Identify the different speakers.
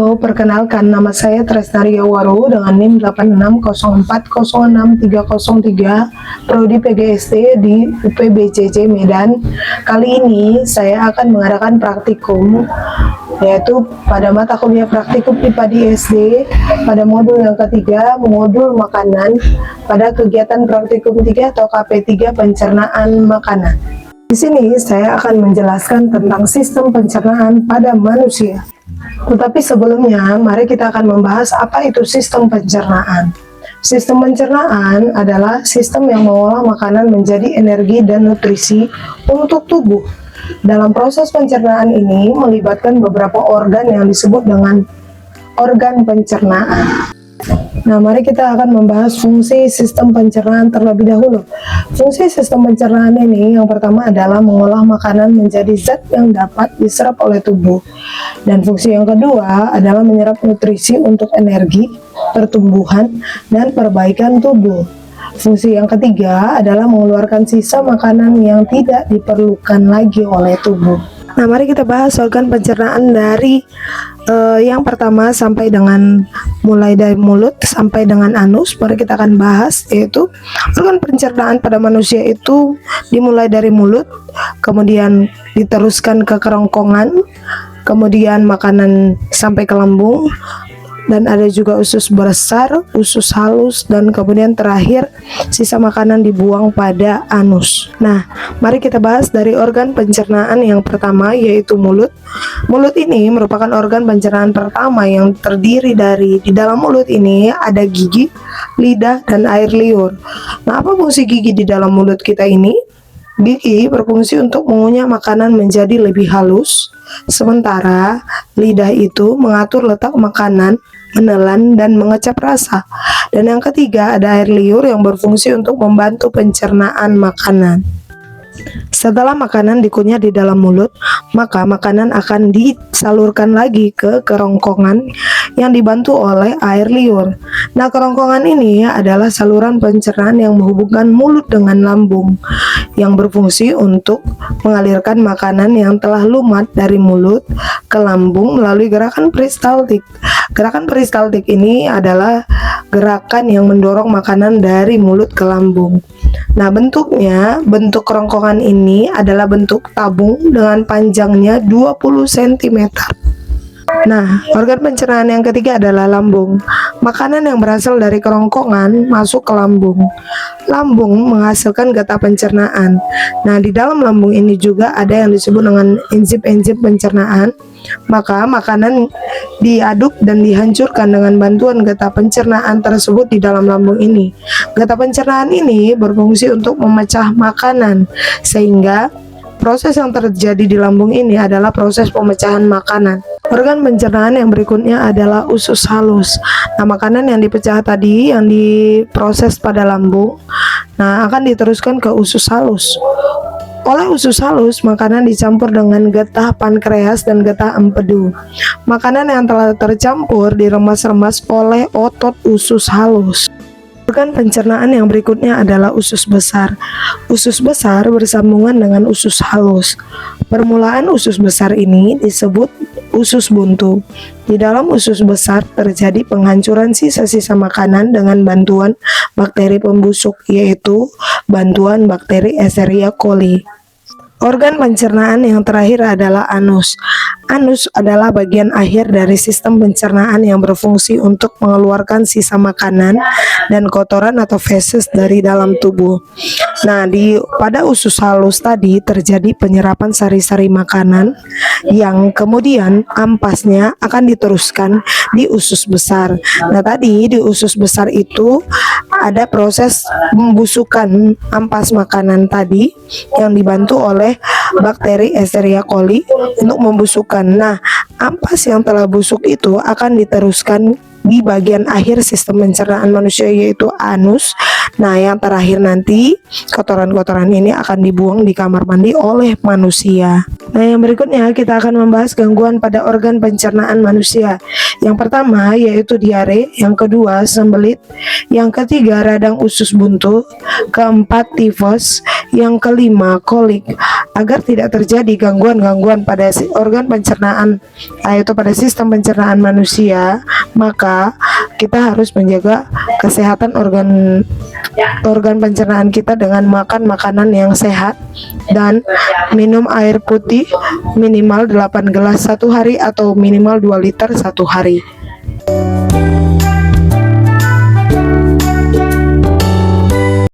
Speaker 1: Halo, perkenalkan nama saya Tresnaria Waru dengan NIM 8604066303 Prodi PGSD di UPBCC Medan. Kali ini saya akan mengadakan praktikum, yaitu pada mata kuliah praktikum IPA di SD pada modul yang ketiga, modul makanan, pada kegiatan praktikum 3 atau KP3 pencernaan makanan. Di sini saya akan menjelaskan tentang sistem pencernaan pada manusia. Tetapi sebelumnya, mari kita akan membahas apa itu sistem pencernaan. Sistem pencernaan adalah sistem yang mengolah makanan menjadi energi dan nutrisi untuk tubuh. Dalam proses pencernaan ini melibatkan beberapa organ yang disebut dengan organ pencernaan. Nah, mari kita akan membahas fungsi sistem pencernaan terlebih dahulu. Fungsi sistem pencernaan ini yang pertama adalah mengolah makanan menjadi zat yang dapat diserap oleh tubuh. Dan fungsi yang kedua adalah menyerap nutrisi untuk energi, pertumbuhan, dan perbaikan tubuh. Fungsi yang ketiga adalah mengeluarkan sisa makanan yang tidak diperlukan lagi oleh tubuh. Nah, mari kita bahas organ pencernaan dari yang pertama sampai dengan mulai dari mulut sampai dengan anus. Mari kita akan bahas, yaitu organ pencernaan pada manusia itu dimulai dari mulut, kemudian diteruskan ke kerongkongan, kemudian makanan sampai ke lambung, dan ada juga usus besar, usus halus, dan kemudian terakhir sisa makanan dibuang pada anus. Nah, mari kita bahas dari organ pencernaan yang pertama, yaitu mulut. Mulut ini merupakan organ pencernaan pertama yang terdiri dari, di dalam mulut ini ada gigi, lidah, dan air liur. Nah, apa fungsi gigi di dalam mulut kita ini? Gigi berfungsi untuk mengunyah makanan menjadi lebih halus, sementara lidah itu mengatur letak makanan, menelan, dan mengecap rasa. Dan yang ketiga ada air liur yang berfungsi untuk membantu pencernaan makanan. Setelah makanan dikunyah di dalam mulut, maka makanan akan disalurkan lagi ke kerongkongan yang dibantu oleh air liur. Nah, kerongkongan ini adalah saluran pencernaan yang menghubungkan mulut dengan lambung, yang berfungsi untuk mengalirkan makanan yang telah lumat dari mulut ke lambung melalui gerakan peristaltik. Gerakan peristaltik ini adalah gerakan yang mendorong makanan dari mulut ke lambung. Nah, bentuk kerongkongan ini adalah bentuk tabung dengan panjangnya 20 cm. Nah, organ pencernaan yang ketiga adalah lambung. Makanan yang berasal dari kerongkongan masuk ke lambung. Lambung menghasilkan getah pencernaan. Nah, di dalam lambung ini juga ada yang disebut dengan enzim-enzim pencernaan. Maka makanan diaduk dan dihancurkan dengan bantuan getah pencernaan tersebut di dalam lambung ini. Getah pencernaan ini berfungsi untuk memecah makanan, sehingga proses yang terjadi di lambung ini adalah proses pemecahan makanan. Organ pencernaan yang berikutnya adalah usus halus. Nah, makanan yang dipecah tadi, yang diproses pada lambung, nah akan diteruskan ke usus halus. Oleh usus halus, makanan dicampur dengan getah pankreas dan getah empedu. Makanan yang telah tercampur diremas-remas oleh otot usus halus. Organ pencernaan yang berikutnya adalah usus besar. Usus besar bersambungan dengan usus halus. Permulaan usus besar ini disebut usus buntu. Di dalam usus besar terjadi penghancuran sisa-sisa makanan dengan bantuan bakteri pembusuk, yaitu bantuan bakteri Escherichia coli. Organ pencernaan yang terakhir adalah anus. Anus adalah bagian akhir dari sistem pencernaan yang berfungsi untuk mengeluarkan sisa makanan dan kotoran atau feses dari dalam tubuh. Nah, pada usus halus tadi terjadi penyerapan sari-sari makanan yang kemudian ampasnya akan diteruskan di usus besar. Nah, tadi di usus besar itu ada proses pembusukan ampas makanan tadi yang dibantu oleh bakteri Escherichia coli untuk membusukkan. Nah, ampas yang telah busuk itu akan diteruskan di bagian akhir sistem pencernaan manusia, yaitu anus. Nah, yang terakhir nanti kotoran-kotoran ini akan dibuang di kamar mandi oleh manusia. Nah, yang berikutnya kita akan membahas gangguan pada organ pencernaan manusia. Yang pertama yaitu diare, yang kedua sembelit, yang ketiga radang usus buntu, keempat tifus, yang kelima kolik. Agar tidak terjadi gangguan-gangguan pada organ pencernaan, yaitu pada sistem pencernaan manusia, maka kita harus menjaga kesehatan organ pencernaan kita dengan makan makanan yang sehat dan minum air putih minimal 8 gelas satu hari atau minimal 2 liter satu hari.